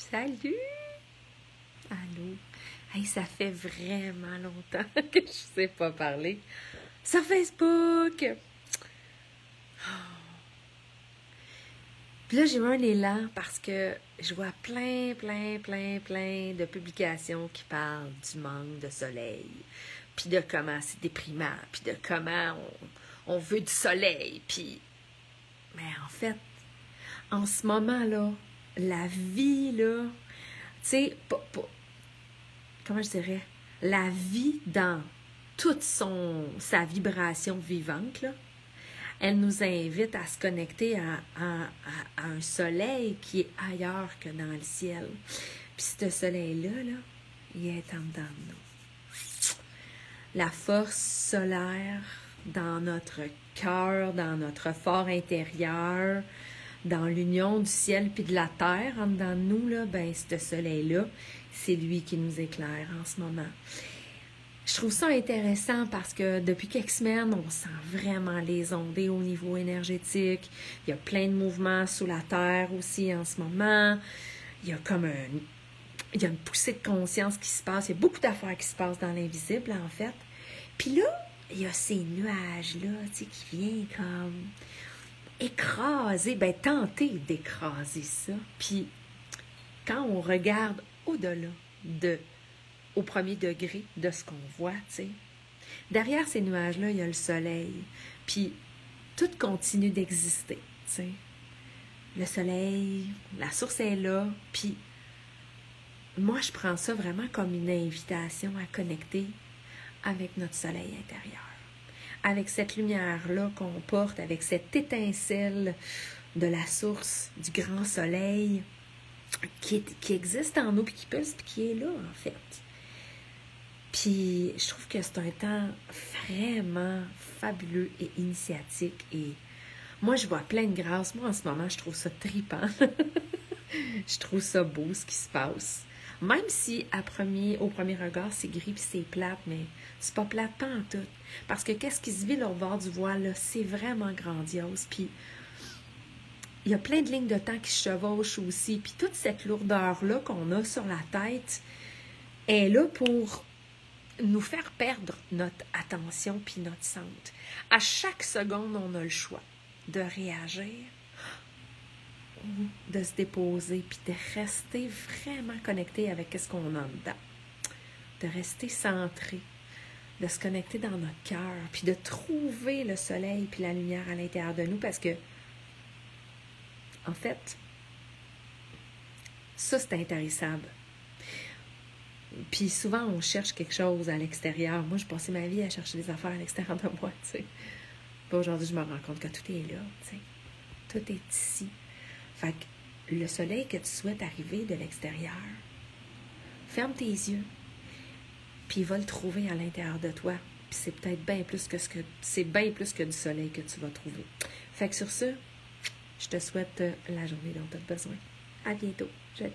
Salut! Allô? Hey, ça fait vraiment longtemps que je ne sais pas parler sur Facebook! Puis là, j'ai eu un élan parce que je vois plein de publications qui parlent du manque de soleil, puis de comment c'est déprimant, puis de comment on veut du soleil, puis... Mais en fait, en ce moment-là, la vie, là, tu sais, comment je dirais, la vie dans toute sa vibration vivante, là, elle nous invite à se connecter à un soleil qui est ailleurs que dans le ciel. Puis ce soleil-là, là, il est en dedans de nous. La force solaire dans notre cœur, dans notre fort intérieur, dans l'union du ciel puis de la terre en dedans de nous, là, ben, ce soleil-là, c'est lui qui nous éclaire en ce moment. Je trouve ça intéressant parce que depuis quelques semaines, on sent vraiment les ondées au niveau énergétique. Il y a plein de mouvements sous la terre aussi en ce moment. Il y a comme il y a une poussée de conscience qui se passe. Il y a beaucoup d'affaires qui se passent dans l'invisible, en fait. Puis là, il y a ces nuages-là, tu sais, qui viennent comme écraser, ben tenter d'écraser ça. Puis quand on regarde au-delà au premier degré de ce qu'on voit, tu sais, derrière ces nuages-là, il y a le soleil. Puis tout continue d'exister, tu sais. Le soleil, la source est là, puis moi, je prends ça vraiment comme une invitation à connecter avec notre soleil intérieur. Avec cette lumière-là qu'on porte, avec cette étincelle de la source du grand soleil qui existe en nous, puis qui pulse, puis qui est là, en fait. Puis, je trouve que c'est un temps vraiment fabuleux et initiatique. Et moi, je vois plein de grâce. Moi, en ce moment, je trouve ça trippant. Je trouve ça beau, ce qui se passe. Même si, au premier regard, c'est gris puis c'est plate, mais c'est pas plate pas en tout. Parce que qu'est-ce qui se vit au bord du voile, là, c'est vraiment grandiose. Puis, il y a plein de lignes de temps qui se chevauchent aussi. Puis, toute cette lourdeur-là qu'on a sur la tête est là pour nous faire perdre notre attention puis notre centre. À chaque seconde, on a le choix de réagir ou de se déposer puis de rester vraiment connecté avec ce qu'on a dedans. De rester centré, de se connecter dans notre cœur puis de trouver le soleil puis la lumière à l'intérieur de nous parce que, en fait, ça, c'est intarissable. Puis souvent, on cherche quelque chose à l'extérieur. Moi, je passais ma vie à chercher des affaires à l'extérieur de moi, tu sais. Puis aujourd'hui, je me rends compte que tout est là, tu sais. Tout est ici. Fait que le soleil que tu souhaites arriver de l'extérieur, ferme tes yeux, puis il va le trouver à l'intérieur de toi. Puis c'est peut-être bien plus que du soleil que tu vas trouver. Fait que sur ce, je te souhaite la journée dont tu as besoin. À bientôt. Je t'aime.